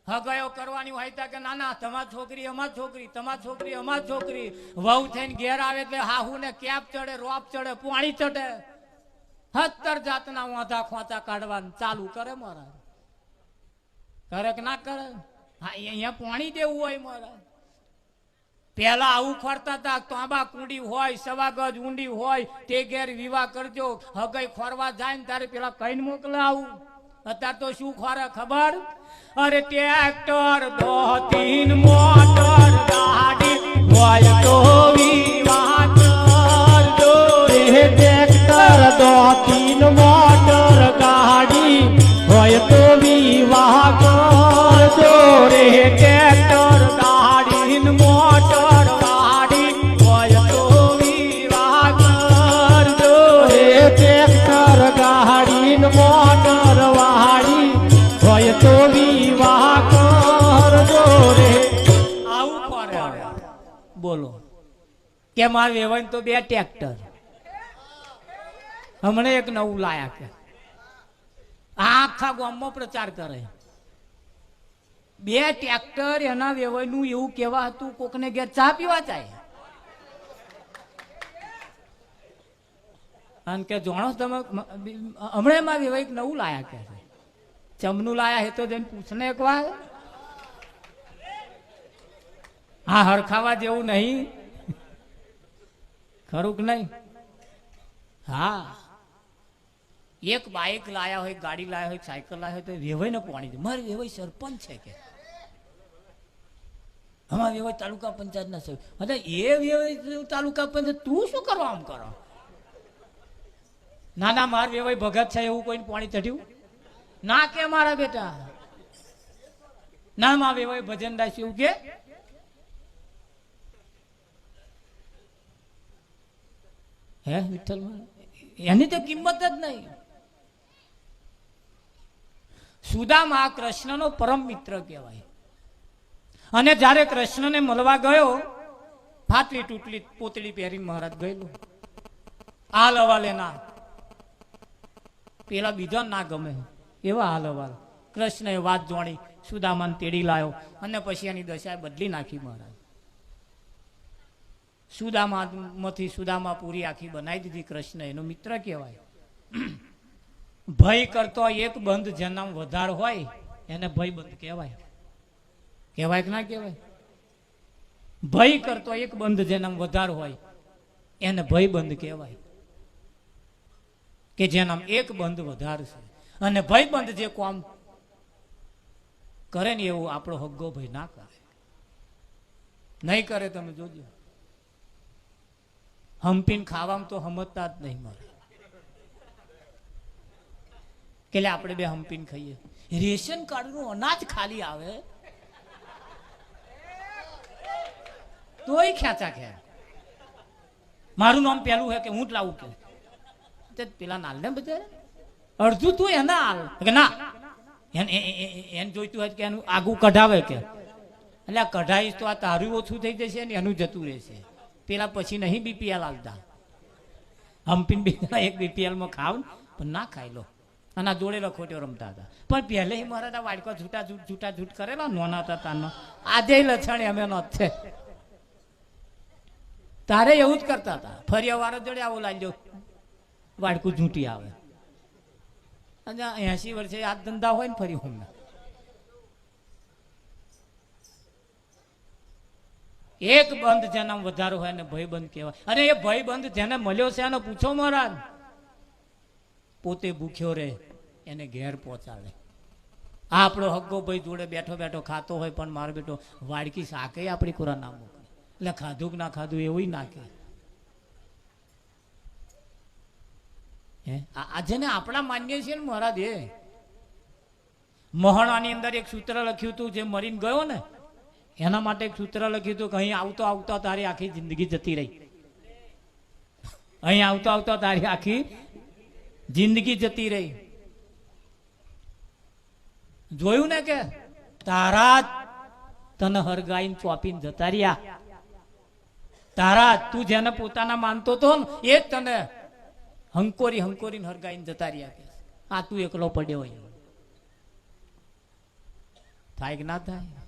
હગાયો કરવાની હોય તા કે ના ના તમાર છોકરી અમાર છોકરી, તમાર છોકરી અમાર છોકરી. વહુ થઈને ઘેર આવે એટલે હાહુ ને કેપ ચડે, રોપ ચડે, પાણી ચડે, 70 જાતના વાંધા ખોંચા કાઢવાનું ચાલુ કરે મારા. કરે કે ના કરે? હા, અહીંયા પાણી દેવું હોય મારા. પેલા આવું ખોરતા હતા, તાંબા કુંડી હોય, સવા ગજ ઊંડી હોય, તે ઘેર વિવાહ કરજો. હગાઈ ખોરવા જાય ને તારે પેલા કઈને મોકલે આવું. અત્યારે તો શું ખોરે ખબર? અરે ટ્રેક્ટર, 2-3 મોટર ગાડી હોય તો વિવાહ કરજો રે. ટ્રેક્ટર, 2-3 મોટર ગાડી હોય તો વિવાહ કરજો રે. ટ્રેક્ટર ગાડી મોટર ગાડી હોય તો વિવાહ કરજો રે. ટ્રેક્ટર ગાડી મોટર વાડી હોય તો વિવાહ કરજો રે. આવું કરે બોલો કે મારે વેવાય તો 2 ટ્રેક્ટર. હમણે એક નવું લાયા કે આખા ગામમાં પ્રચાર કરે 2 ટ્રેક્ટર એના વેવાયનું. એવું કેવા હતું કોકને ઘેર ચા પીવા જાય અને કે જાણો તમે હમણાં એમાં વેવાય નવું લાયા કે ચમનું લાયા હે તો જઈને પૂછને એક વાર. હા, હરખાવા જેવું નહીં ખરું કે નહીં? હા, એક બાઇક લાયા હોય, ગાડી લાયા હોય, સાયકલ લાયા હોય તો વેવાય ને પાણી દે. મારે વેવાય સરપંચ છે કે અમારા વેવાય તાલુકા પંચાયત ના સભ્ય. અરે એ વેવાય તાલુકા પંચાયત તું શું કરવા આમ કરો? ના ના, માર વેવાય ભગત છે એવું કોઈને પાણી ચઢ્યું ના કે મારા બેટા? ના, માં વેવાય ભજન દાસ એવું કે? હે વિઠ્ઠલ, એની તો કિંમત જ નહીં. સુદામા કૃષ્ણનો પરમ મિત્ર કહેવાય. અને જ્યારે કૃષ્ણને મળવા ગયો, ફાટલી તૂટલી પોતળી પહેરીને મહારાજ ગયેલું. હાલ હવાલે ના, પેલા બીજા ના ગમે એવા હાલ હવાલ. કૃષ્ણએ વાત જોણી, સુદામાને તેડી લાયો અને પછી એની દશા બદલી નાખી મહારાજ. સુદામામાંથી સુદામા પૂરી આખી બનાવી દીધી. કૃષ્ણ એનો મિત્ર કહેવાય. ભય કરતો એક બંધ જેના વધાર હોય એને ભય બંધ કહેવાય. કહેવાય કે ના કહેવાય? ભય કરતો એક બંધ જેના વધાર હોય એને ભય બંધ કહેવાય. કે જેના એક બંધ વધાર છે. અને ભય બંધ જે કામ કરે ને એવું આપણો હગ્ગો ભય ના કરે. નહીં કરે તમે જોજો. હંપીને ખાવામાં તો સમજતા જ નહીં મળે કે આપણે બે હંપીને ખાઈએ. રેશન કાર્ડ નું અનાજ ખાલી આવે તોય ખેંચા ખેર. મારું નામ પેલું હે કે હું જ લાવું કે પેલા નાલ ને બધા અડધું તું એના હાલ કે ના એને જોઈતું હોય કે એનું આગું કઢાવે કે એટલે આ કઢાવીશ તો આ તારું ઓછું થઈ જશે ને એનું જતું રહેશે. પેલા પછી નહીં બીપીએલ આવતા. હંપીને બીજા એક બીપીએલ માં ખાવ પણ ના ખાઈ લો. અને આ જોડે લખોટીઓ રમતા હતા. પણ પહેલે મારા વાડકો છૂટા છૂટ કરેલા નોના હતા તાનો. આજે લછણી અમે નો છે. તારે એવું જ કરતા હતા. ફરી વાર જોડે આવું લાગ્યો વાડકું ઝૂંટી આવે. 80 વર્ષે આ ધંધા હોય ને ફરી હું એક બંધ જેના વધારો હોય ને ભય બંધ કહેવાય. અને એ ભય બંધ જેને મળ્યો છે એને પૂછો મહારાજ. પોતે ભૂખ્યો રહે એને ઘેર પહોંચાડે. આપણો હગ્ગો ભાઈ જોડે બેઠો બેઠો ખાતો હોય પણ મારો બેટો વાડકી શાકે આપણી કુરા ના મોકલે. એટલે ખાધું કે ના ખાધું એવું નાખે. આજે ને આપણા માન્ય છે ને મહારાજ. એ મહાણાની અંદર એક સૂત્ર લખ્યું હતું જે મરીને ગયો ને એના માટે એક સૂત્ર લખ્યું હતું કે અહીં આવતો આવતો તારી આખી જિંદગી જતી રહી. અહીં આવતો આવતો તારી આખી જિંદગી જતી રહી. જોયું ને કે તારા તને હરગાઈને ચોપીને જતા રહ્યા. તારા તું જેને પોતાના માનતો હતો ને એ જ તને હંકોરી હંકોરીને હરગાઈને જતા રહ્યા. આ તું એકલો પડ્યો હોય. થાય કે ના થાય?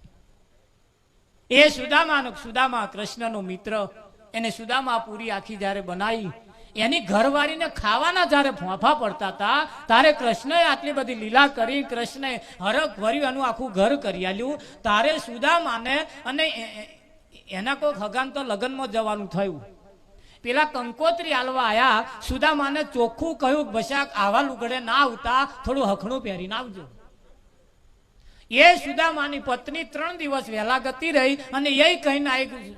એ સુદામા કૃષ્ણનો મિત્ર, એને સુદામા પૂરી આખી જ્યારે બનાવી, એની ઘરવાળીને ખાવાના જ્યારે ફોફા પડતા હતા તારે કૃષ્ણએ આટલી બધી લીલા કરી, કૃષ્ણએ હરખ ભર્યું એનું આખું ઘર કરી આલ્યું. તારે સુદામાને અને એના કોઈ હગાન તો લગ્નમાં જવાનું થયું. પેલા કંકોત્રી આલવા આયા, સુદામાને ચોખ્ખું કહ્યું બશાક આવા લુગડે ના આવતા, થોડું હખણું પહેરીને આવજો. એ સુદામાની પત્ની 3 દિવસ વહેલા ગતી રહી અને એ કહીને આવી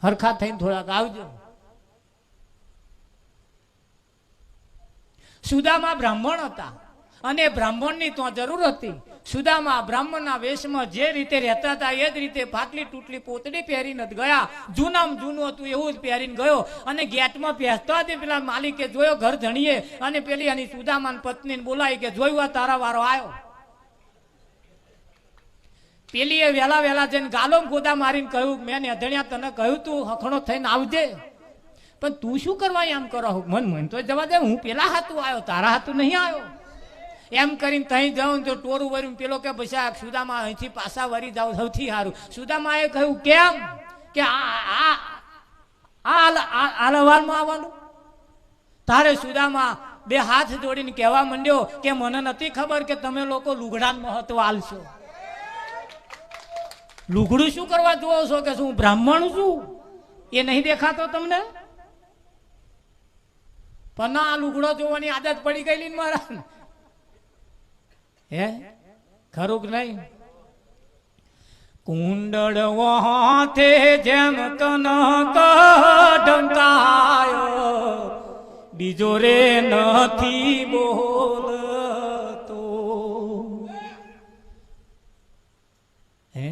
હરખા થઈને થોડાક આવજો. સુદામા બ્રાહ્મણ હતા અને બ્રાહ્મણની તો જરૂર હતી. સુદામા બ્રાહ્મણના વેશમાં જે રીતે રહેતા હતા એ જ રીતે પાટલી તૂટલી પોતડી પહેરીને ગયા. જૂનામાં જૂનું હતું એવું જ પહેરીને ગયો અને ગેટમાં પહેરતા જ પેલા માલિકે જોયો, ઘર ધણીએ, અને પેલી એની સુદામાની પત્નીને બોલાવી કે જોયું તારા વારો આવ્યો. પેલીએ વહેલા જઈને ગાલો ગોદા મારીને કહ્યું, મેં અધણ્યા તને કહ્યું તું હખણો થઈને આવજે, પણ તું શું કરવા એમ કરો? મન તો જવા દે, હું પેલા હાથું આવ્યો, તારા હાથું નહીં આવ્યો. એમ કરીને ત્યાં જાઉં તો ટોરું વળ્યું. પેલો કે પછી સુદામા અહીંથી પાછા વળી જાવ સૌથી સારું. સુદામાએ કહ્યું કેમ? કે આલવારમાં આવવાનું. તારે સુદામા 2 હાથ જોડીને કહેવા માંડ્યો કે મને નથી ખબર કે તમે લોકો લુગડાનું મહત્વ આલશો. લુગડું શું કરવા જોવો છો? કે શું બ્રાહ્મણ છું? એ નહીં દેખાતો તમને? પણ આ લુગડો જોવાની આદત પડી ગયેલી ને મારા. હે ખરું કે નહીં? કુંડળ વાથે જેમ કનક ઢંકાયો, બીજો રે નથી બોલતો. હે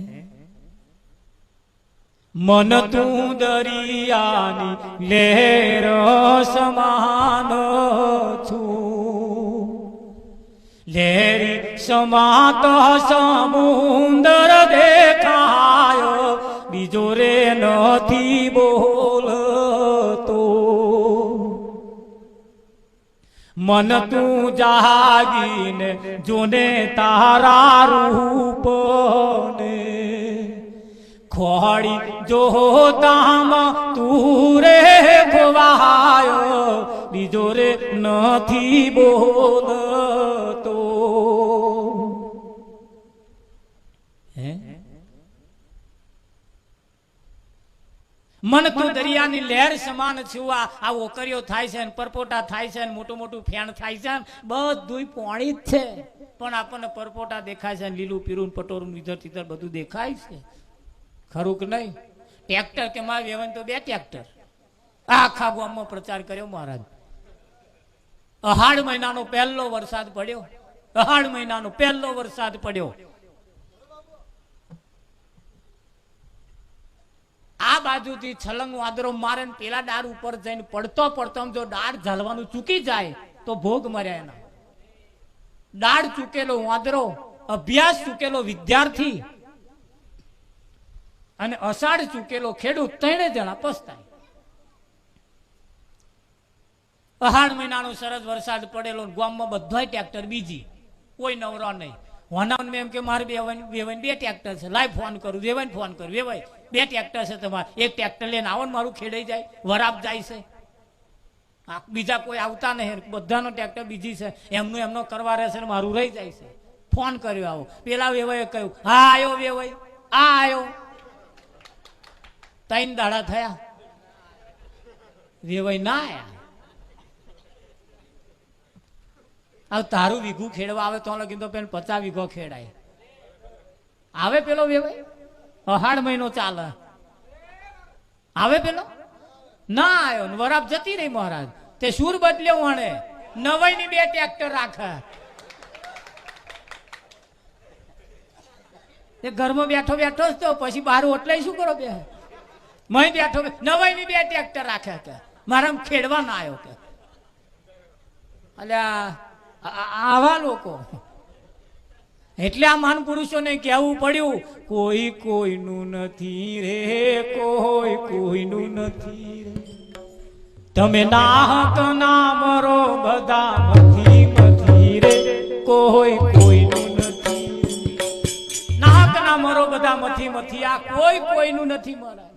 મન તું દરિયાની લહેર સમાન છું, લહેરી સમાત સમુદર દેખાયો, બીજો રે નથી બોલતો. મન તું જાગીને જોને તારા રૂપને, ખોડી જોતામાં તું રે ખોવાયો, બીજો રે નથી બોલતો. મન તું દરિયાની લહેર સમાન છું. આ ઓકરીઓ થાય છે ને પરપોટા થાય છે ને મોટું મોટું ફેણ થાય છે, બધું પાણી જ છે, પણ આપણને પરપોટા દેખાય છે, લીલું પીરું પટોરું ઇધર તિધર બધું દેખાય છે. ખરું કે નહીં? ટ્રેક્ટર કે મારે વેવન તો 2 ટ્રેક્ટર આખા ગામમાં પ્રચાર કર્યો મહારાજ. અહાડ મહિનાનો પહેલો વરસાદ પડ્યો, અહાડ મહિનાનો પહેલો વરસાદ પડ્યો. આ બાજુથી છલંગ વાદરો મારે ને પેલા ડાળ ઉપર જઈને પડતો જો ડાળ ઝાલવાનું ચૂકી જાય તો ભોગ મર્યા એના. ડાળ ચૂકેલો વાદરો, અભ્યાસ ચૂકેલો વિદ્યાર્થી અને અષાઢ ચૂકેલો ખેડૂત, 3 જણા પસ્તાય. અહાડ મહિનાનો સરસ વરસાદ પડેલો, ગામમાં બધાય ટ્રેક્ટર બીજી, કોઈ નવરા નહીં. હોનાવન એમ કે મારે વેવાઈ 2 ટ્રેક્ટર છે, લાઈ ફોન કરું, વેવાઈ ફોન કરું, વેવાઈ 2 ટ્રેક્ટર છે તમારે, 1 ટ્રેક્ટર લઈને આવો ને મારું ખેડાઈ જાય, વરાપ જાય છે. બીજા કોઈ આવતા નહીં, બધાનો ટ્રેક્ટર બીજી છે, એમનો કરવા રહેશે ને મારું રહી જાય છે. ફોન કર્યો આવો, પેલા વેવાઈએ કહ્યું હા આવ્યો વેવાઈ, આ આવ્યો. 3 દાડા થયા, વેવાઈ ના આયા. હવે તારું વીઘું ખેડવા આવે તો લગી તો પેલો 50 વીઘો ખેડાય. આવે પેલો વેવાઈ, અહાડ મહિનો ચાલે, આવે પેલો ના આવ્યો ને વરાપ જતી રહી. મહારાજ તે સૂર બદલ્યો, વણે 9ની 2 ટ્રેક્ટર રાખે. એ ઘરમાં બેઠો જ તો પછી બહાર ઓટલાય શું કરો? બે મય બેઠો 9ની 2 ટ્રેક્ટર રાખે કે મારા ખેડવા ના આવ્યો કે. અલ્યા આવા લોકો એટલે આ મહાન પુરુષોને કહેવું પડ્યું, કોઈ કોઈનું નથી રે, કોઈ કોઈનું નથી રે. તમે નાહક ના મરો, બધા નથી રે, કોઈ કોઈનું નથી. ના બધા મથી મથિયા, કોઈ કોઈનું નથી મહારાજ.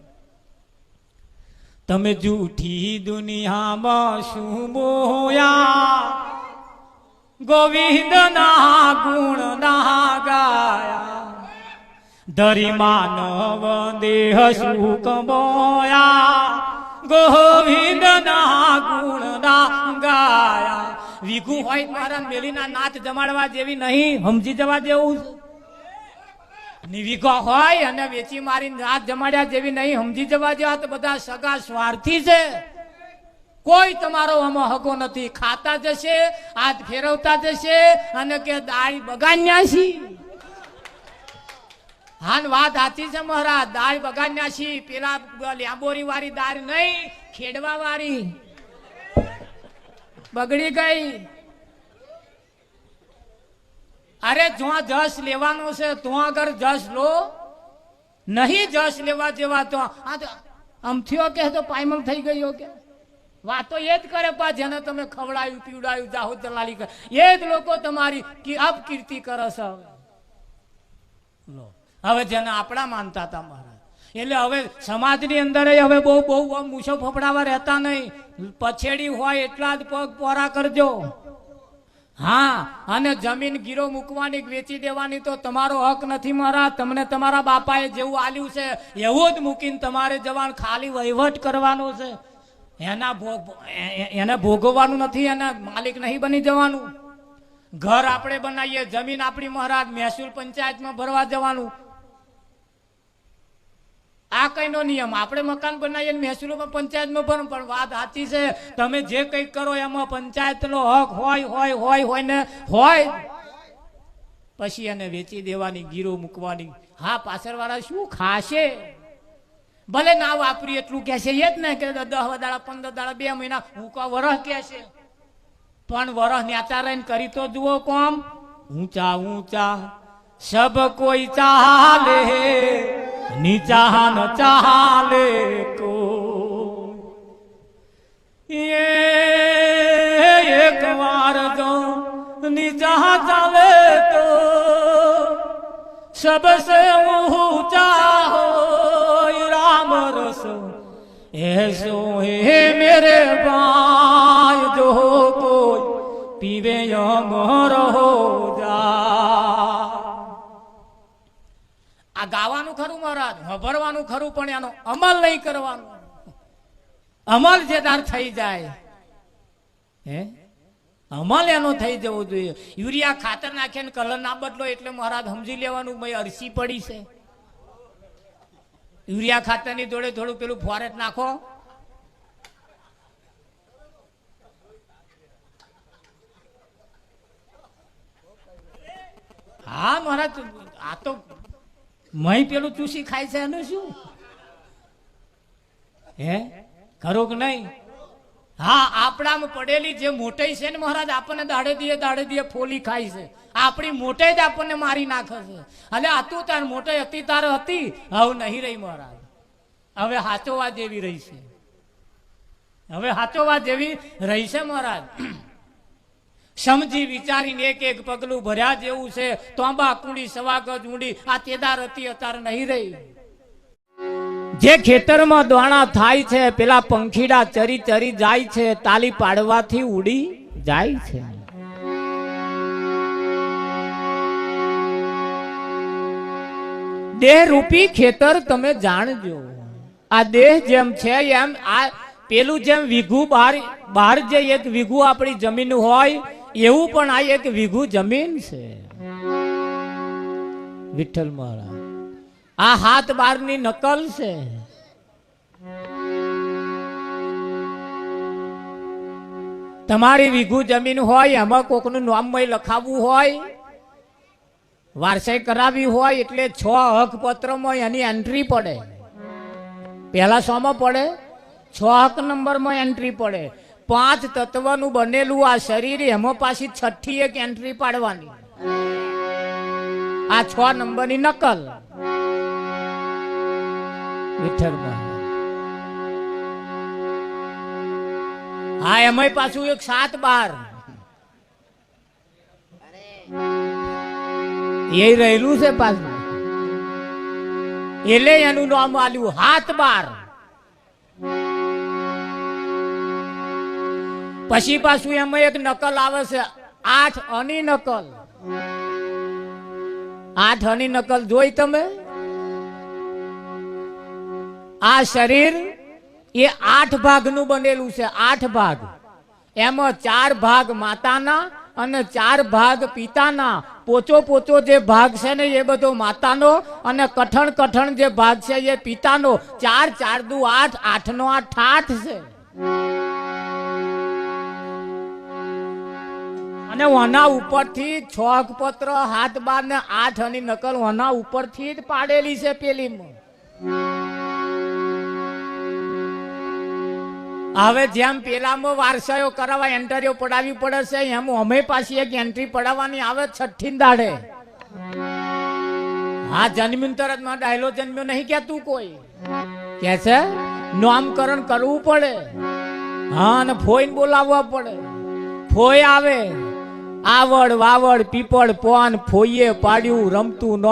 તમે જૂઠી દુનિયામાં શું બોયા, ગોવિંદના ગુણ ના ગાયા, ધરી માનવ દેહ સુખ બોયા, ગોવિંદના ગુણ ના ગાયા. વિઘુ હોય મારા મેલીના નાથ જમાડવા જેવી નહીં, સમજી જવા જેવું છે. નિવિઘો હોય અને વેચી મારી નાથ જમાડ્યા જેવી નહીં, સમજી જવા જેવા. તો બધા સગા સ્વાર્થી છે, કોઈ તમારો આમાં હકો નથી. ખાતા જશે, હાથ ફેરવતા જશે અને કે દાળ બગાડ્યા છી. હાન વાત સાચી છે મહારાજ, દાળ બગાડ્યા છી. પેલા લાંબોરી વાળી દાળ નહીં, ખેડવા વાળી બગડી ગઈ. અરે જો જશ લેવાનો છે તો આગળ જશ લો, નહીં જશ લેવા જેવા તો આમ થયો કે તો પાયમલ થઈ ગયો કે વાતો એ જ કરે. પા જેને તમે ખવડાયું પીવડાયું જાહો દલાલી કરે, એ જ લોકો તમારી અપકીર્તિ કરે છે. હવે જેને આપણા માનતા હતા મહારાજ, એટલે હવે સમાજની અંદર હવે બહુ બહુ મૂછો ફફડાવા રહેતા નહીં. પછેડી હોય એટલા જ પગ પોરા કરજો. હા, અને જમીન ગીરો મૂકવાની વેચી દેવાની તો તમારો હક નથી મહારાજ. તમને તમારા બાપાએ જેવું આલ્યું છે એવું જ મૂકીને તમારે જવાનું, ખાલી વહીવટ કરવાનો છે. એને ભોગવવાનું નથી, એને માલિક નહીં બની જવાનું. ઘર આપણે બનાવીએ, જમીન આપણી મહારાજ, મહેસૂલ પંચાયતમાં ભરવા જવાનું. આ કઈનો નિયમ. આપણે મકાન બનાવીએ મહેસૂલ પંચાયતમાં ભરો, પણ વાત સાચી છે. તમે જે કંઈક કરો એમાં પંચાયતનો હક હોય હોય હોય હોય ને હોય, પછી એને વેચી દેવાની, ગીરો મૂકવાની. હા, પાછળ વાળા શું ખાશે? ભલે ના વાપરી એટલું કે છે એ જ ને કે 10 દાડા 15 દાડા 2 મહિના હું કો વરસ કે છે, પણ વરસ ન્યાચા રહીને કરી તો જુઓ કોમ. ઊંચા ઊંચા સબ કોઈ ચાલે, નીચા ન ચાલે કો. એક વાર જો નીચા ચાલે તો सबसे ऊंचा हो राम रस ऐसो है मेरे भाई जो कोई पीवे अमर हो जा. આ ગાવાનું ખરું મહારાજ, ભરવાનું ખરું, પણ એનો અમલ નહીં કરવાનો. અમલ જે તાર થઈ જાય, હે અમલ એનો થઈ જવો જોઈએ. યુરિયા ખાતર નાખે ને કલર ના બદલો એટલે મહારાજ સમજી લેવાનું ભાઈ અરસી પડી છે. યુરિયા ખાતર ની જોડે થોડું પેલું ફોરેટ નાખો, હા મહારાજ. આ તો મહી પેલું ચૂસી ખાય છે એનું શું હે, ખરું કે નહીં? હા, આપણામાં પડેલી જે મોટાઈ છે ને મહારાજ, આપણને દાડે દીએ ફોલી ખાય છે. આપણી મોટાઈ જ આપણને મારી નાખે છે. એટલે આતું તાર મોટાઈ હતી તારે હતી, હવે નહીં રહી મહારાજ. હવે હાચોવા જેવી રહી છે, હવે હાચોવા જેવી રહી છે મહારાજ. સમજી વિચારીને એક એક પગલું ભર્યા જેવું છે. તોંબા કુંડી સવાગજ ઊંડી આ તેદાર હતી અત્યારે નહીં રહી. જે ખેતરમાં દોણા થાય છે, પેલા પંખીડા ચરી ચરી જાય છે, તાલી પાડવાથી ઉડી જાય છે. દેહ રૂપી ખેતર તમે જાણજો. આ દેહ જેમ છે એમ આ પેલું જેમ વીઘુ બહાર જે એક વીઘુ આપણી જમીન હોય એવું પણ આ એક વીઘુ જમીન છે. વિઠ્ઠલ મહારાજ, આ હાથ બારની નકલ છે. તમારી વીઘુ જમીન હોય, એમાં કોકનું નામમાં લખાવવું હોય, વારસાઈ કરાવી હોય, એટલે 6 હક પત્રમાં એની એન્ટ્રી પડે. પહેલા 100 માં પડે, 6 હક નંબરમાં એન્ટ્રી પડે. 5 તત્વનું બનેલું આ શરીર, એમાં પાછી 6ઠી એક એન્ટ્રી પાડવાની. આ 6 નંબરની નકલ. વિઠ્ઠલ મહારાજ, હા એમાંય પાછું એક 7 બાર એ રહેલું છે પાછું. એટલે એનું નામ આલ્યું હાથ બાર. પછી પાછું એમાં એક નકલ આવે છે 8 અની નકલ. 8 અની નકલ જોઈ તમે? આ શરીર એ 8 ભાગનું બનેલું છે. 8 ભાગ. એમાં 4 ભાગ માતાના અને 4 ભાગ પિતાના. પોચો પોચો જે ભાગ છે ને એ બધો માતાનો અને કઠણ કઠણ જે ભાગ છે એ પિતાનો. 4 4 દુ 8, 8 નો 8 ઠાઠ છે. અને ઓના ઉપરથી 6 પત્ર હાથ બાર ને 8 અની નકલ ઓના ઉપરથી જ પાડેલી છે પેલીમાં. હવે જેમ પેલામાં વારસાયો કરાવવા એન્ટ્રીઓ પડાવવી પડે છે એમ અમે પાછી એક એન્ટ્રી પડાવવાની આવે 6ઠી દાડે. હા, જન્મ્યું તરત માં ડાયલો જન્મ્યો નહીં કેતું કોઈ કે છે. નામકરણ કરવું પડે. હા, અને ફોઈને બોલાવવા પડે. ફોઈ આવે. આવડ વાવડ પીપળ પોન ફોઈએ પાડ્યું રમતું ન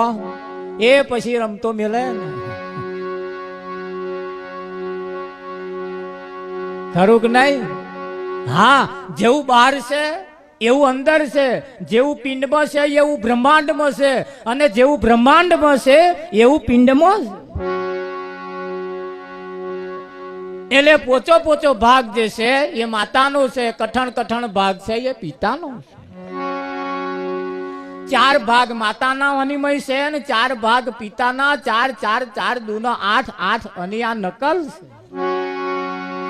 એ પછી રમતો મેલે ને. ખરું કે નહીં? હા, જેવું બહાર છે એવું અંદર છે. જેવું પિંડમાં છે એવું બ્રહ્માંડમાં છે. અને જેવું બ્રહ્માંડમાં છે એવું પિંડમાં છે. એટલે પોચો પોચો ભાગ જે છે એ માતાનો છે. કઠણ કઠણ ભાગ છે એ પિતાનો છે. 4 ભાગ માતાના અનિમય છે અને 4 ભાગ પિતાના. 4 4 4 દુ 8 8 અને આ નકલ છે.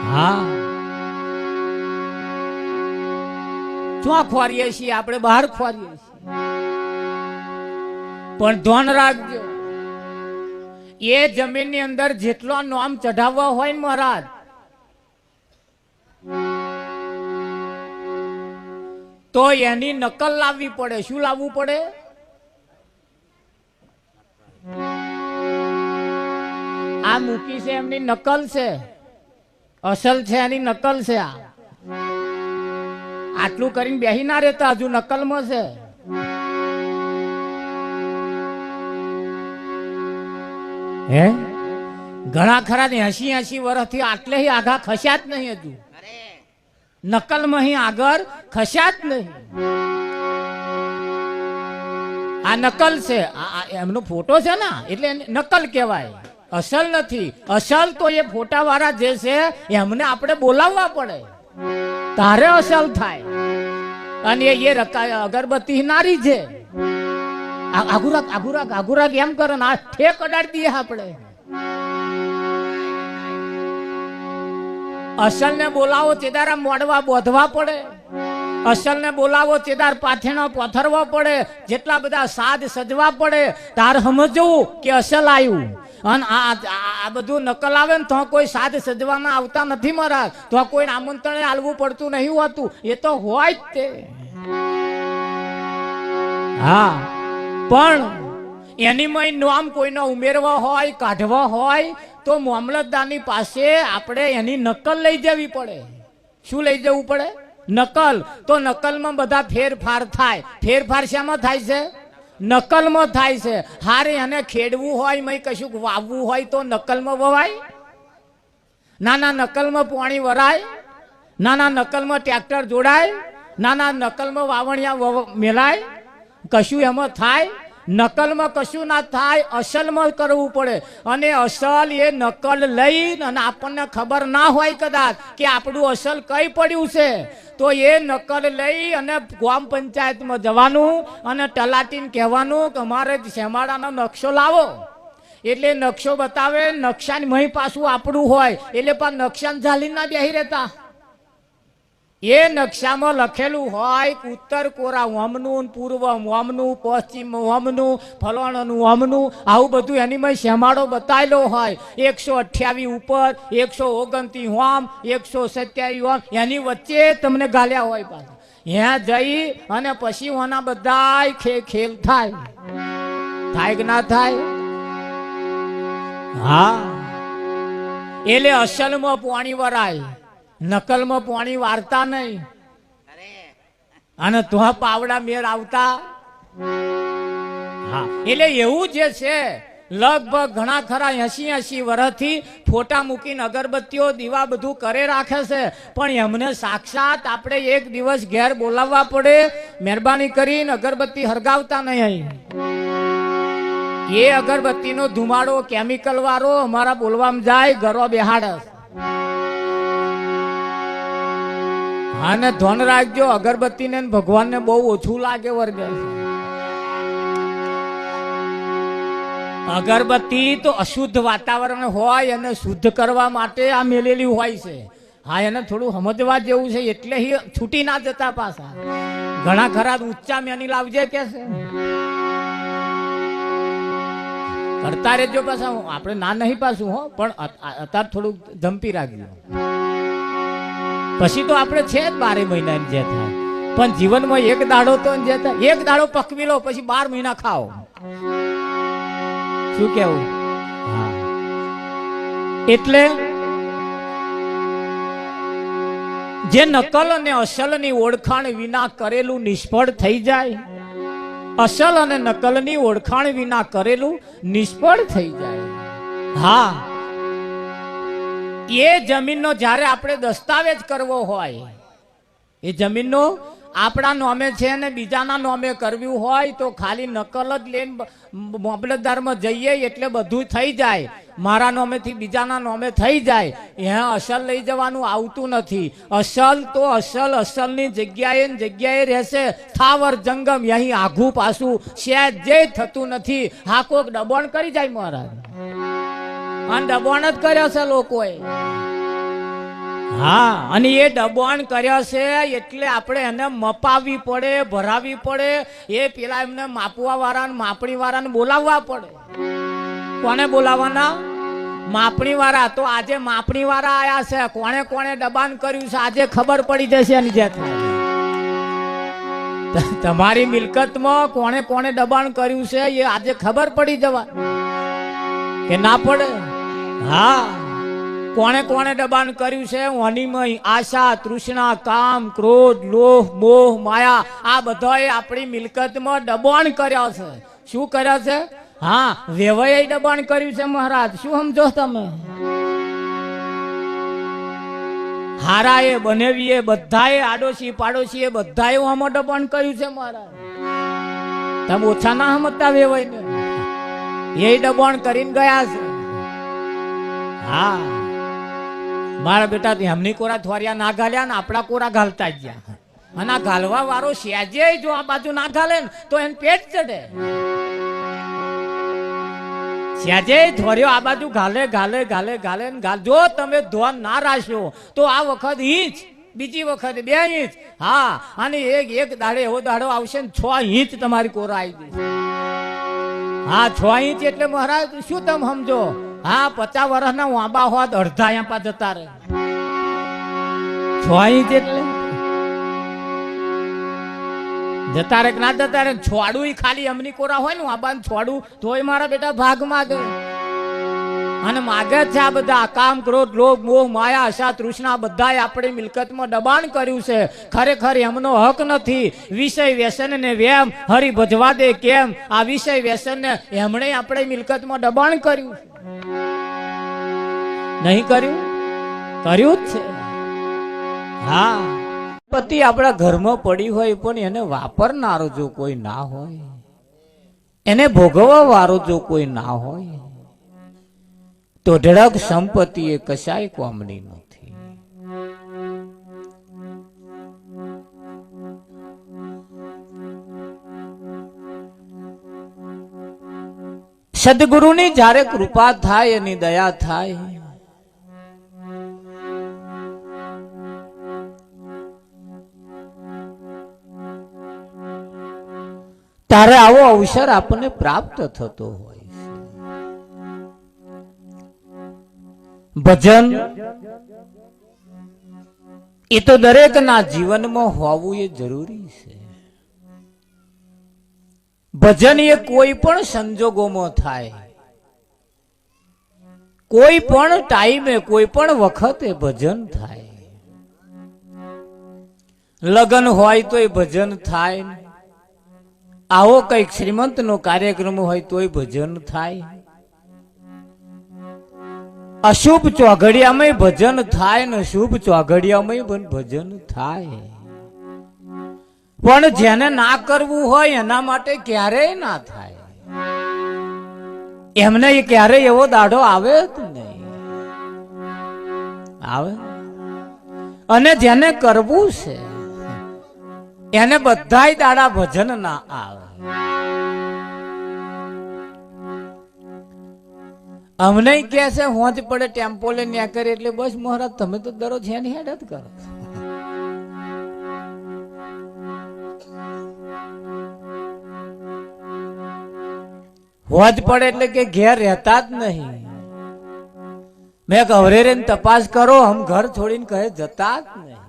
હા, ક્યાં ખોરીએ છીએ આપણે? બહાર ખોરીએ છીએ. પણ ધ્યાન રાખજો, એ જમીનની અંદર જેટલો નામ ચઢાવવા હોય ને મહારાજ, તો એની નકલ લાવવી પડે. શું લાવવું પડે? આ મૂકી છે એમની નકલ છે. અસલ છે એની નકલ છે. આટલું કરીને બેહી ના રહેતા, હજુ નકલમાં છે. હે, ઘણા ખરા 80 વર્ષથી આટલે આઘા ખસ્યા જ નહીં. હજુ નકલમાં આગળ ખસ્યા જ નહીં. આ નકલ છે. એમનો ફોટો છે ને એટલે નકલ કહેવાય, અસલ નથી. અસલ તો એ ફોટા વાળા જે છે એમને આપણે બોલાવવા પડે તારે અસલ થાય. અને એ અગરબત્તી નારી છે. આગુરાક એમ કરે ને ઠેક અડાડી દઈએ આપણે. અસલ ને બોલાવો ચેદારા મોડવા બોધવા પડે. અસલ ને બોલાવો ચેદાર પાથેણા પથરવા પડે. જેટલા બધા સાજ સજવા પડે તાર સમજવું કે અસલ આવ્યું. અને આ બધું નકલ આવે ને તો કોઈ સાદ સજવાના આવતા નથી મહારાજ. તો કોઈ આમંત્રણ આલવું પડતું નહીં હોતું. એ તો હોય જ તે. હા, પણ એની મય નામ કોઈનો ઉમેરવા હોય કાઢવા હોય તો મામલતદારની પાસે આપણે એની નકલ લઈ જવી પડે. શું લઈ જવું પડે? નકલ. તો નકલમાં બધા ફેરફાર થાય. ફેરફાર શામાં થાય છે? નકલમાં થાય છે. હારે એને ખેડવું હોય મય કશું વાવવું હોય તો નકલમાં વવાય. નાના નકલમાં પાણી વરાય. નાના નકલમાં ટ્રેક્ટર જોડાય. નાના નકલમાં વાવણિયા મેલાય. કશું એમાં થાય? નકલમાં કશું ના થાય. અસલમાં કરવું પડે. અને અસલ એ નકલ લઈ અને આપણને ખબર ના હોય કદાચ કે આપણું અસલ કઈ પડ્યું છે, તો એ નકલ લઈ અને ગ્રામ પંચાયતમાં જવાનું અને તલાટીને કહેવાનું કે અમારે શેમાડાનો નકશો લાવો. એટલે નકશો બતાવે. નકશાની મહી પાછું આપણું હોય એટલે પણ નકશાને ઝાલી ના બેહી રહેતા. એ નકશામાં લખેલું હોય ઉત્તર કોરા ઓમનું, પૂર્વ ઓમનું, પશ્ચિમ ઓમનું, ફલાણાનું ઓમનું, આવું બધું એની માં શેમાડો બતાવેલો હોય. 128 ઉપર, 129 ઓમ, 127 ઓમ, એની વચ્ચે તમને ગાલ્યા હોય. પાછા ત્યાં જઈ અને પછી ઓના બધા ખેલ થાય. થાય કે ના થાય? હા, એટલે અસલમાં પાણી વરાય, નકલમાં પાણી વારતા નહીં. અને તો પાવડા મેર આવતા. હા, એટલે એવું જે છે લગભગ ઘણા ખરા 80 વર્ષથી ફોટા મૂકીને અગરબત્તીઓ દીવા બધું કરે રાખે છે, પણ એમને સાક્ષાત આપણે એક દિવસ ઘેર બોલાવવા પડે. મહેરબાની કરીને અગરબત્તી હરગાવતા નહીં. એ અગરબત્તીનો ધુમાડો કેમિકલ વાળો અમારા બોલવામાં જાય, ઘરો બેહાડ. અને ધન રાખજો, અગરબત્તીને ભગવાનને બહુ ઓછું લાગે વર્ગે. અગરબત્તી તો અશુદ્ધ વાતાવરણ હોય અને શુદ્ધ કરવા માટે આ મેલેલી હોય છે. હા, એને થોડું સમજવા જેવું છે, એટલે છૂટી ના જતા પાછા. ઘણા ખરા ઊંચા મેની લાવજે કે છે, કરતા રહેજો પાછા. આપણે ના નહીં પાછું હો, પણ અત્યારે થોડુંક ધમપી રાખજો. પછી તો આપણે છે જ 12 મહિના જે થાય, પણ જીવનમાં એક દાડો તો જે થાય, એક દાડો પકવી લો, પછી 12 મહિના ખાઓ. શું કેવું? હા, એટલે જે નકલ અને અસલની ઓળખાણ વિના કરેલું નિષ્ફળ થઈ જાય. અસલ અને નકલની ઓળખાણ વિના કરેલું નિષ્ફળ થઈ જાય. હા, એ જમીનનો જ્યારે આપણે દસ્તાવેજ કરવો હોય, એ જમીનનો આપણા નોમે છે ને બીજાના નોમે કરવું હોય તો ખાલી નકલ જ લઈને મામલતદારમાં જઈએ એટલે બધું થઈ જાય. મારા નોમેથી બીજાના નોમે થઈ જાય. અહીંયા અસલ લઈ જવાનું આવતું નથી. અસલ તો અસલની જગ્યાએ રહેશે. થાવર જંગમ અહીં આઘું પાછું શેજ જે થતું નથી. હા, કોક દબાણ કરી જાય મહારાજ, અને દબાણ જ કર્યો છે લોકોએ. હા, અને એ દબાણ કર્યા છે એટલે આપણે એને મપાવવી પડે, ભરાવવી પડે. એ પેલા એમને માપવા વાળા માપણી વાળાને બોલાવવા પડે. કોને બોલાવવાના? માપણી વાળા. તો આજે માપણી વાળા આયા છે. કોણે કોણે દબાણ કર્યું છે આજે ખબર પડી જશે. એની જે થાય તમારી મિલકતમાં કોણે કોણે દબાણ કર્યું છે એ આજે ખબર પડી જવા કે ના પડે. હા, કોણે કોણે દબાણ કર્યું છે? અનિમય, આશા, તૃષ્ણા, કામ, ક્રોધ, લોભ, મોહ, માયા, આ બધાએ આપણી મિલકતમાં દબાણ કર્યા છે. શું કર્યા છે? હા, વેવાએ દબાણ કર્યું છે મહારાજ. શું સમજો તમે? હારાએ, બનેવીએ, બધાએ, આડોશી પાડોશીએ બધાએ આમાં દબાણ કર્યું છે મહારાજ. તમે ઓછા ના સમજતા વેવાઈને, એ દબાણ કરીને ગયા છે. હા, મારા બેટા એમની કોરા થોરિયા ના ઘાલ્યા ને આપણા કોરા ઘાલતા જ ગયા. અને આ ઘાલવા વાળો સહેજે જો આ બાજુ ના ઘાલે ને તો એને પેટ ચડે. સહેજે થોરિયો આ બાજુ ઘાલે ઘાલે ઘાલે ઘાલે જો તમે ધોન ના રાખ્યો તો આ વખત ઇંચ, બીજી વખત 2 ઇંચ. હા, અને એક દાડે એવો દાડો આવશે ને 6 ઇંચ તમારી કોરા આવી જશે. હા, 6 ઇંચ એટલે મહારાજ શું તમે સમજો? હા, 50 વર્ષના વાંબા હોત અડધા અહીંયા જતા રહે. 6 ઇંચ એટલે જતા રે ના જતા રે. છોડું ખાલી અમની કોરા હોય ને વાંબા છોડું તોય મારા બેટા ભાગ માગે. અને માગે છે આ બધા કામ, ક્રોધ, લોભ, મોહ, માયા, આશા, તૃષ્ણા બધાએ આપણી મિલકતમાં દબાણ કર્યું છે. ખરેખર એમનો હક નથી. વિષય વ્યસન ને વેમ હરી ભજવા દે કેમ? આ વિષય વ્યસન ને એમણે આપણી મિલકતમાં દબાણ કર્યું. નહીં કર્યું? કર્યું જ છે. હા, પતિ આપણા ઘરમાં પડી હોય પણ એને વાપરનારો જો કોઈ ના હોય, એને ભોગવવા વાળો જો કોઈ ના હોય તો ઢળક સંપત્તિ એ કશાય કોમની નથી. સદગુરુની જ્યારે કૃપા થાય, એની દયા થાય, ત્યારે આવો અવસર આપણને પ્રાપ્ત થતો હોય છે. ભજન એ તો દરેકના જીવનમાં હોવું એ જરૂરી છે. ભજન એ કોઈ પણ સંજોગોમાં થાય, કોઈ પણ ટાઈમે, કોઈ પણ વખતે ભજન થાય. લગ્ન હોય તોય ભજન થાય, આવો કઈક શ્રીમંત નો કાર્યક્રમ હોય તોય ભજન થાય. અશુભ ચોઘડિયામાં ભજન થાય ને શુભ ચોઘડિયામાં પણ ભજન થાય, પણ જેને ના કરવું હોય એના માટે ક્યારેય ના થાય. એમને ક્યારેય એવો દાડો આવે જ નહીં, આવે. અને જેને કરવું છે એને બધાય દાડા ભજન ના આવે. અમને કે છે હોજ પડે ટેમ્પો લઈને ન્યા કરે એટલે બસ મહારાજ તમે તો દરરોજ હેની હેડ જ કરો. હોજ પડે એટલે કે ઘેર રહેતા જ નહીં. મેં ઘરે રહીને તપાસ કરો, હમ ઘર છોડીને કહે જતા જ નહીં.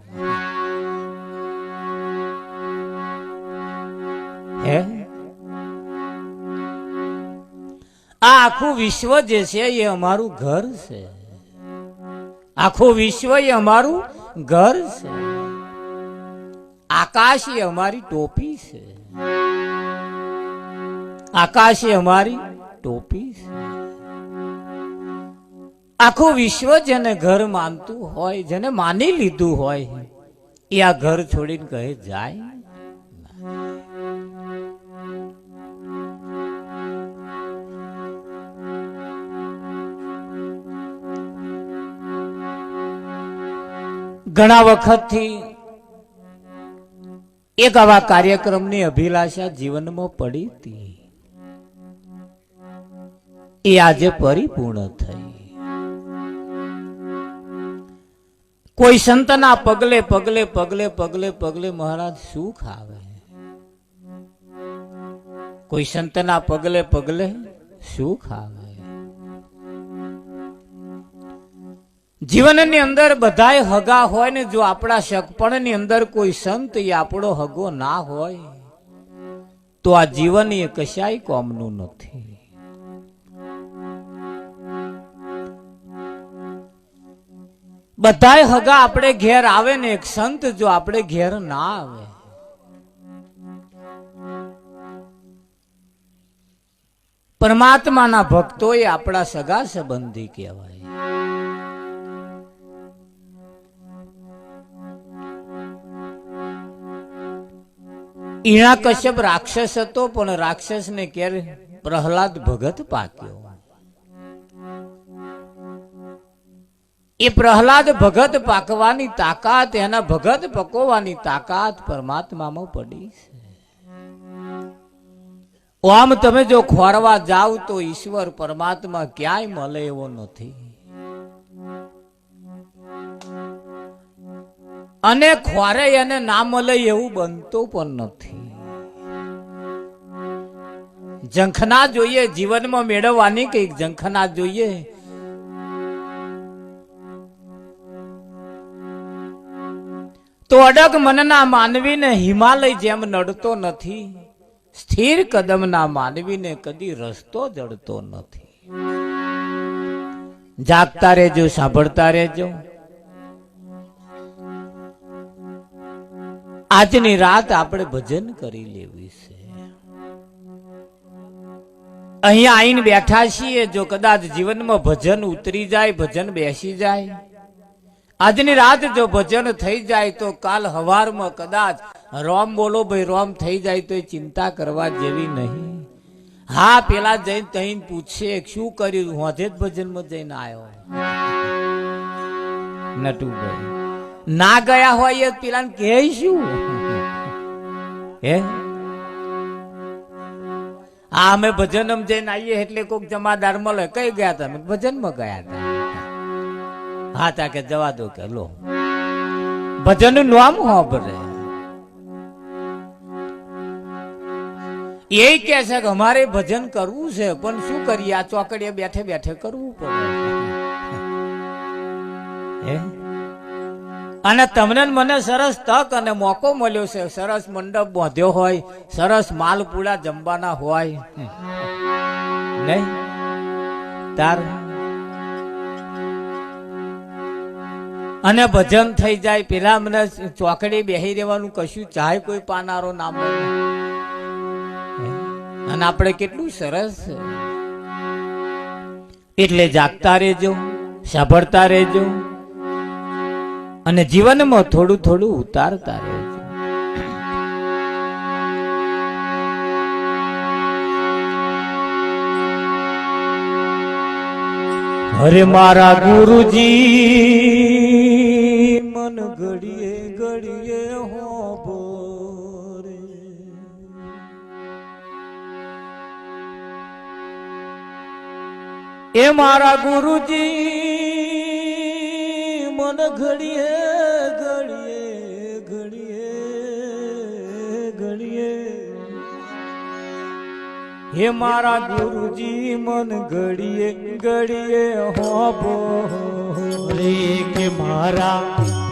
હે આ આખું વિશ્વ જે છે એ અમારું ઘર છે. આખું વિશ્વ એ અમારું ઘર છે. આકાશ એ અમારી ટોપી છે. આકાશ એ અમારી ટોપી છે. આખું વિશ્વ જેને ઘર માનતું હોય, જેને માની લીધું હોય, એ આ ઘર છોડીને કહે જાય. ઘણા વખતથી એક આવા કાર્યક્રમની અભિલાષા જીવનમાં પડી હતી, એ આજે પરિપૂર્ણ થઈ. કોઈ સંતના પગલે પગલે પગલે પગલે પગલે મહારાજ સુખ આવે. કોઈ સંતના પગલે પગલે સુખ આવે. જીવનની અંદર બધાય હગા હોય ને, જો આપણા સગપણની અંદર કોઈ સંત એ આપણો હગો ના હોય તો આ જીવન એ કશાય કોમનું નથી. બધાય હગા આપણે ઘેર આવે ને, એક સંત જો આપણે ઘેર ના આવે, પરમાત્માના ભક્તો એ આપણા સગા સંબંધી કહેવાય. હિરણ્યકશ્યપ રાક્ષસ હતો, પણ રાક્ષસ ને ક્યારે પ્રહલાદ ભગત પાક્યો. એ પ્રહલાદ ભગત પાકવાની તાકાત, એના ભગત પકોવાની તાકાત પરમાત્મામાં પડી છે. આમ તમે જો ખોરવા જાવ તો ઈશ્વર પરમાત્મા ક્યાંય મળે એવો નથી. અને ખોરે એને ના મળે એવું બનતું પણ નથી. ઝંખના જોઈએ જીવનમાં મેળવવાની, કઈક ઝંખના જોઈએ. તો અડગ મનના માનવીને હિમાલય જેમ નડતો નથી, સ્થિર કદમના માનવીને કદી રસ્તો જડતો નથી. જાગતા રહેજો, સાંભળતા રહેજો. આજની રાત આપણે ભજન કરી લેવી છે. અહીંયા આવીને બેઠા છીએ, જો કદાચ જીવનમાં ભજન ઉતરી જાય, ભજન બેસી જાય, આજની રાત જો ભજન થઈ જાય તો કાલ હવારમાં કદાચ રોમ બોલો ભાઈ રોમ થઈ જાય તો એ ચિંતા કરવા જેવી નહીં. હા, પેલા જઈને તઈને પૂછશે શું કર્યું, હોજે જ ભજનમાં જઈને આવ્યો નટુભાઈ. ના ગયા હોય પેલા કે શું હે, આ અમે ભજન જઈને આવીએ એટલે કોઈક જમાદાર મળે, કઈ ગયા તમે? ભજનમાં ગયા હતા. હા તા કે જવા દો કે લો ભજન નું નામ હોભરે. એ કે છે કે અમારે ભજન કરવું છે, પણ શું કરીએ, આ ચોકડીએ બેઠે બેઠે કરવું પડે. અને તમને મને સરસ તક અને મોકો મળ્યો છે, સરસ મંડપ બાંધ્યો હોય, સરસ માલપુડા જમવાના હોય નહીં તાર, અને ભજન થઈ જાય. પેલા મને ચોકડી બેહી રહેવાનું કશું ચાહે કોઈ પાનારો ના મળે, અને આપણે કેટલું સરસ. એટલે જાગતા રહેજો, સાંભળતા રહેજો અને જીવનમાં થોડું થોડું ઉતારતા રહેજો. અરે મારા ગુરુજી મન ઘડીએ ઘડીએ હોબોરે. એ મારા ગુરુજી મન ઘડીએ ઘડીએ ઘડીએ ઘડીએ. હે મારા ગુરુજી મન ઘડીએ ઘડીએ હોબોરે. કે મારા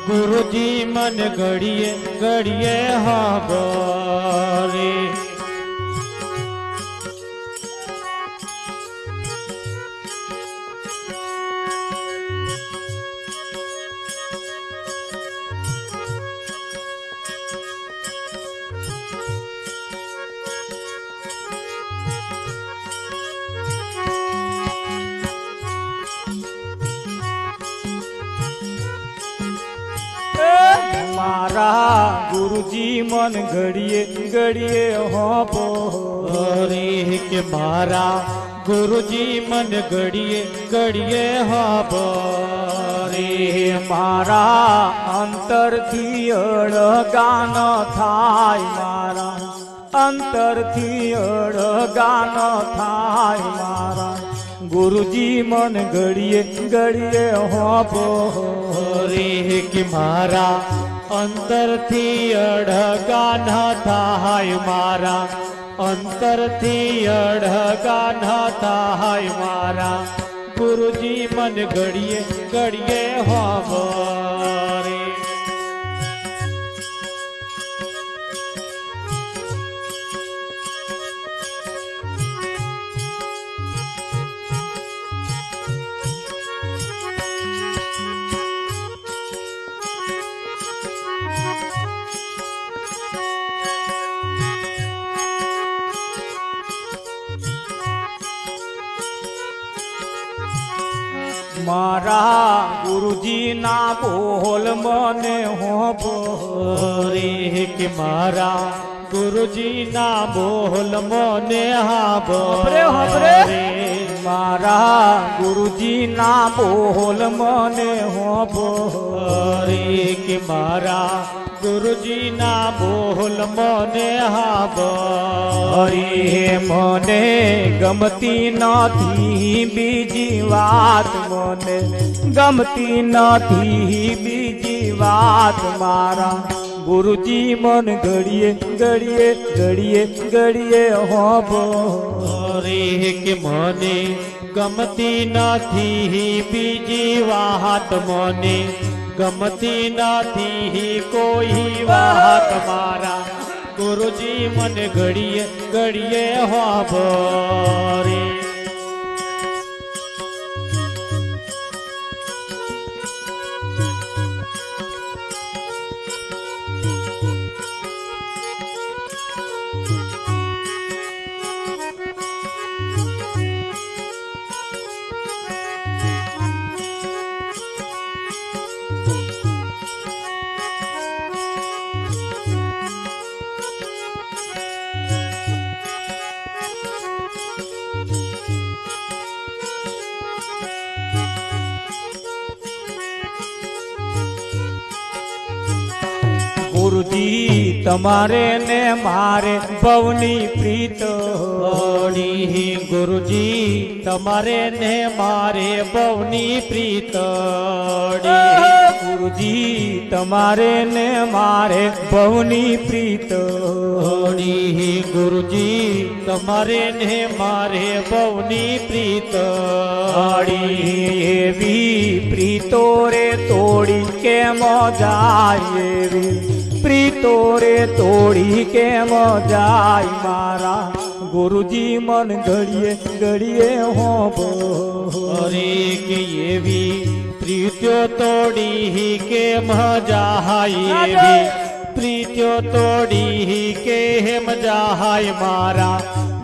ગુરુજી મન ઘડીએ ઘડીએ હોબોરે. મારા ગુરુજી મન ઘડીએ ઘડીએ હોબોરે. કે મારા ગુરુજી મન ઘડીએ ઘડીએ હોબોરે. મારા અંતરથી અળગાન થાય, મારા અંતરથી અળગાન થાય. મારા ગુરુજી મન ઘડીએ ઘડીએ હોબોરે. કે મારા અંતરથી અડગા ન થાય. મારા અંતરથી અડગા ન થાય. મારા ગુરુજી મન ઘડીએ ઘડીએ હોબોરે. મારા ગુરુજી ના બોલ મને હોબોરે. કે મારા ગુરુજી ના બોલ મને હોબોરે. મારા ગુરુજી ના બોલ મને હોબોરે. કે મારા ગુરુજી ના બોલ મને હોબોરે. મને ગમતી નથી બીજી વાત, મને ગમતી નથી બીજી વાત. મારા ગુરુજી મન ઘડીએ ઘડીએ ઘડીએ ઘડીએ હોબોરે. કે મને ગમતી નથી બીજી વાત. મને ગમતી નથી કોઈ વાત. મારા ગુરુજી મન ઘડીએ ઘડીએ હોબોરે. ગુરુજી તમારે ને મારે ભવની પ્રીત ઓડી. ગુરુજી તમારે ને મારે બહુની પ્રીત. ગુરુજી તમારે ને મારે ભવની પ્રીત. ગુરુજી તમારે ને મારે બહુની પ્રીત. એવી પ્રીતો રે તોડી કેમ જાય, એવી પ્રીતો રે તોડી કેમ જાય. મારા ગુરુજી મન ઘડીએ ઘડીએ હોબોરે. કે એવી પ્રીત્યો તોડી કેમ જાય. એવી પ્રીત્યો તોડી કેમ જાય. મારા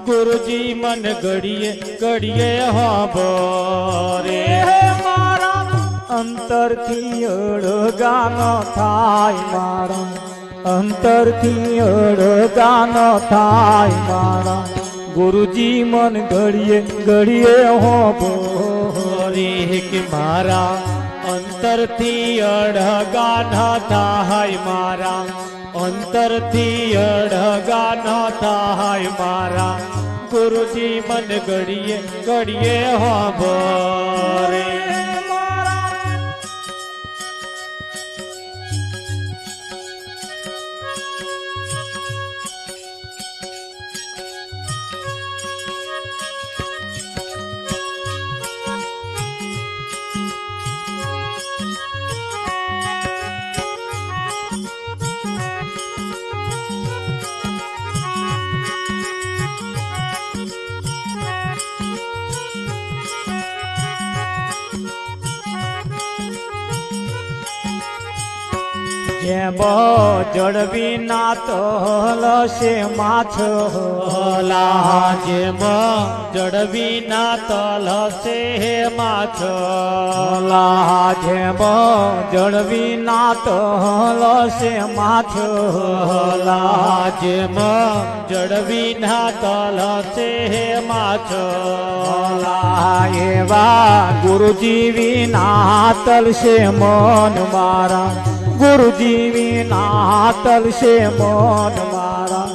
ગુરુજી મન ઘડીએ ઘડીએ હોબોરે. મારા અંતરથી અળગા ન થાય મારા, અંતરથી અળગા ન થાય મારા, ગુરુજી મન ઘડીએ ઘડીએ હોભરે કે મારા અંતરથી અળગા ન થાય મારા, અંતરથી અળગા ન થાય મારા, ગુરુજી મન ઘડીએ ઘડીએ હોભરે. જેમ જળવી ના તલશે માછલા, જેમ જળવી ના તલશે માછલા, જેમ જળવી ના તલશે માછલા, જેમ જળવી ના તલશે માછલા, એવા ગુરુજી વિના તલશે મન મારા, ગુરુજી વિના તલશે મન મારા,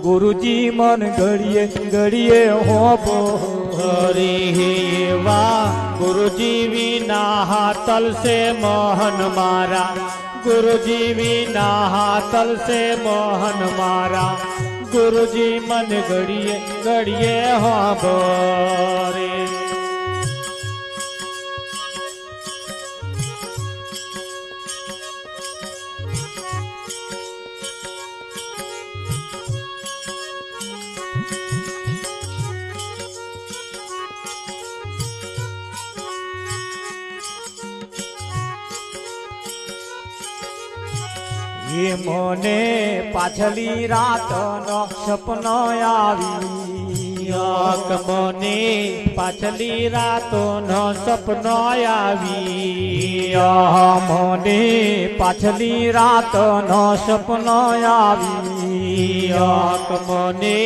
ગુરુજી મન ઘડીએ ઘડીએ હોભરે. એવા ગુરુજી વિના તલશે મન મારા, ગુરુજી વિના તલશે મન મારા, ગુરુજી મન ઘડીએ ઘડીએ હોભરે. એ મને પાછલી રાતનો સપનો આવી, મને પાછલી રાતનો સપનો આવી, મને પાછલી રાતનો સપનો આવી, મને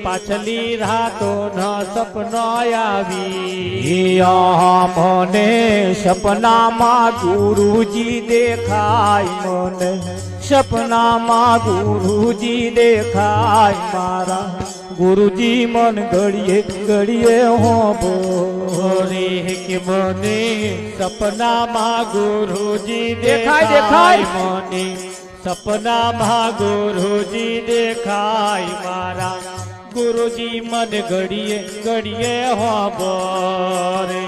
પાછલી રાતનો સપનો આવી, મને સપનામાં ગુરુજી દેખાય, મને સપનામાં ગુરુજી દેખાય મારા, ગુરુજી મન ઘડીએ ઘડીએ હોભરે કે મને સપનામાં ગુરુજી દેખાય, મને સપનામાં ગુરુજી દેખાય મારા, ગુરુજી મન ઘડીએ ઘડીએ હોભરે.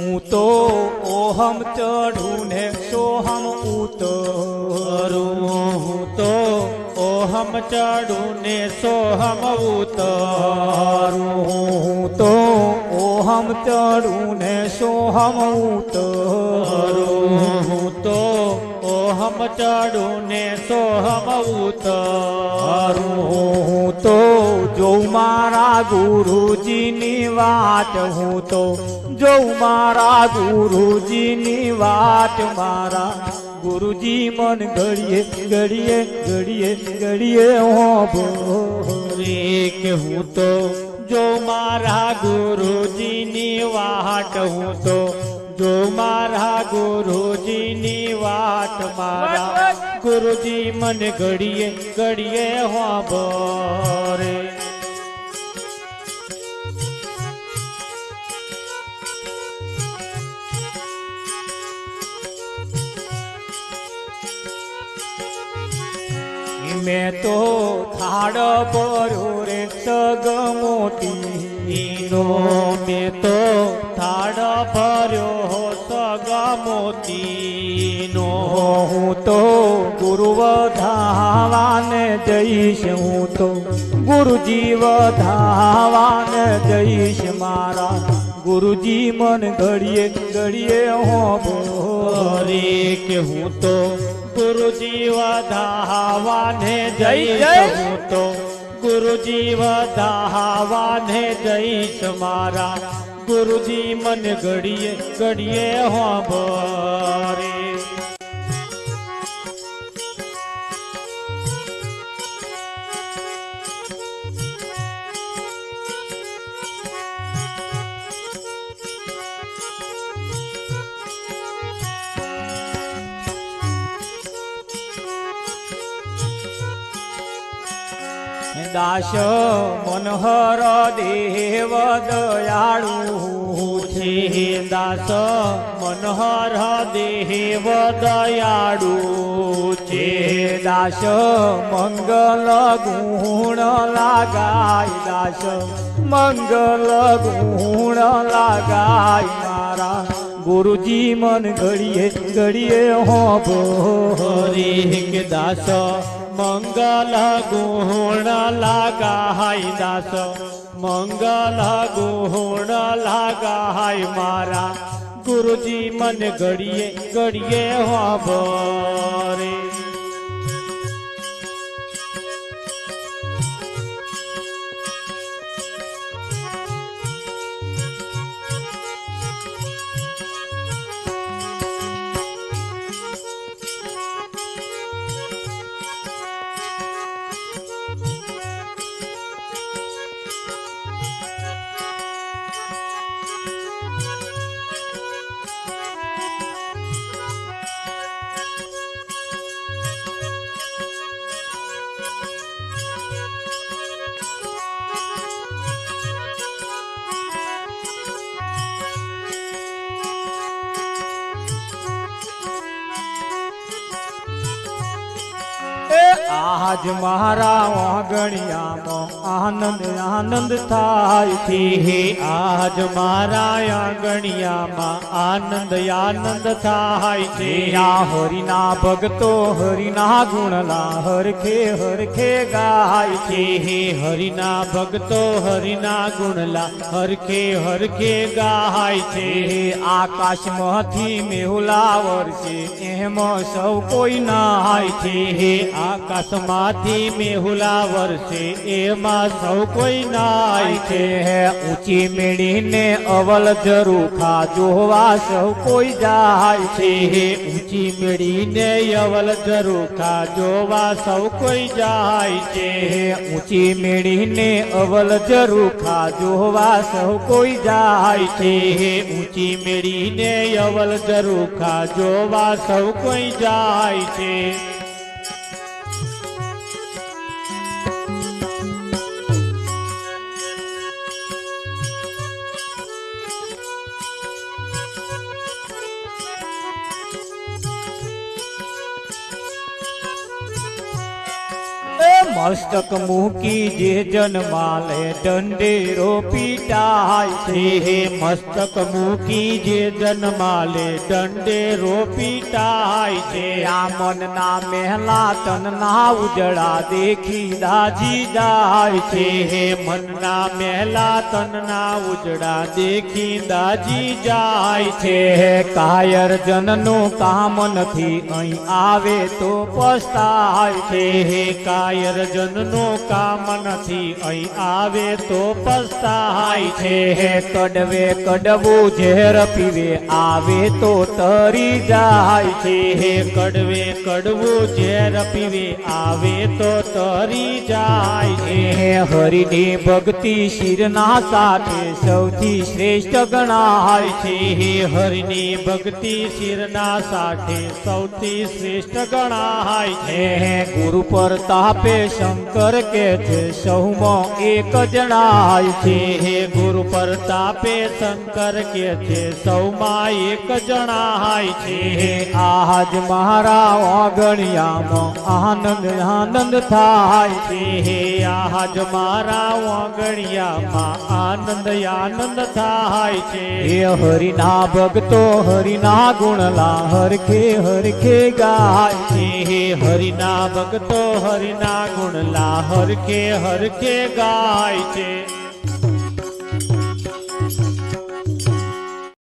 હું તો ઓહમ ચઢું ને સોહમ ઉતરું, હું તો ઓહમ ચઢું ને સોહમ ઉતરું, હું તો ઓહમ ચઢું ને સોહમ ઉતરું, હું તો ઓહમ ચઢું ને સોહમ ઉતરું, હું તો જોઉં મારા ગુરુજીની વાટ, હું તો જોઉં મારા ગુરુજીની વાટ મારા, ગુરુજી મન ઘડીએ ઘડીએ ઘડીએ ઘડીએ હોભરે કે હું તો જોઉં મારા ગુરુજીની વાટ, હું તો જોઉં મારા ગુરુજીની વાટ મારા, ગુરુજી મન ઘડીએ ઘડીએ હોભરે. મેં તો થાળ ભર્યો રે સગમોતીનો મેં તો થાળ ભર્યો સગમોતીનો હું તો ગુરુ વધાવાને જઈશ હું તો ગુરુજી વધાવાને જઈશ મારા ગુરુજી મન ઘડીએ ઘડીએ હોબરે કે હું તો ગુરુજી વધાવાને જઈશ હું તો ગુરુજી વધાવાને જઈશ મારા ગુરુજી મન ઘડીએ ઘડીએ હોબરે દાસ મનહર દેવ દયાળુ છે દાસ મનહર દેવ દયાળુ છે દાસ મંગલ ગુણ લાગાય દાસ મંગલ ગુણ લાગાય મારા ગુરુજી મન ઘડીએ ઘડીએ હોબરે કે દાસ મંગલ ગુણ લાગાય દાસ મંગલ ગુણ લાગાય મારા ગુરુજી મન ઘડીએ ઘડીએ હોબરે આજ મારા આંગણિયામાં આનંદ આનંદ થાય છે આજ મારા આંગણિયામાં આનંદ આનંદ થાય છે આ હરિના ભક્તો હરિના ગુણલા હરખે હરખે ગાય છે હરિના ભક્તો હરિના ગુણલા હરખે હરખે ગાય છે આકાશમાંથી મેહુલા વરસે એમાં સૌ કોઈ નાય છે આકાશમાંથી મેહુલા વરસે એમાં સૌ કોઈ નાય છે ઊંચી મેળીને અવલ ઝરૂખા જોવા સૌ કોઈ જાય છે ઊંચી મેળીને અવલ ઝરૂખા જોવા સૌ કોઈ જાય છે ઊંચી મેળીને અવલ ઝરૂખા જોવા સૌ કોઈ જાય છે ઊંચી મેળીને અવલ ઝરૂખા જોવા સૌ કોઈ જાય છે મસ્તક મૂકી જે જન્માલે દંડેરો પીટાય છે મસ્તક મૂકી જે જન્માલે દંડેરો પીટાય છે આ મનના મહેલા તનના ઉજળા દેખી દાજી જાય છે મનના મહેલા તનના ઉજળા દેખી દાજી જાય છે કાયર જનનું કામ નથી અહીં આવે તો પસ્તાય છે કાયર જનનું કામ નથી અહીં આવે તો પસ્તાય છે કડવે કડવું ઝેર પીવે આવે તો તરી જાય છે કડવે કડવું ઝેર પીવે આવે તો તરી જાય છે હરિની ભક્તિ શિરના સાથે સૌથી શ્રેષ્ઠ ગણાય છે હરિની ભક્તિ શિરના સાથે સૌથી શ્રેષ્ઠ ગણાય છે ગુરુ પર તાપે શંકર કે છે સૌમાં એક જણાય છે. હે ગુરુ પ્રતાપે શંકર કે છે સૌમાં એક જણાય છે. હે આજ મારા વાગણિયામાં આનંદ થાય છે. હે આજ મારા વાગણિયામાં આનંદ થાય છે. હે હરિના ભક્તો હરિના ગુણલા હરખે હરખે ગાય છે. હે હરિના ભક્તો હરિના ગુણલા હરખે હરખે ગાય છે.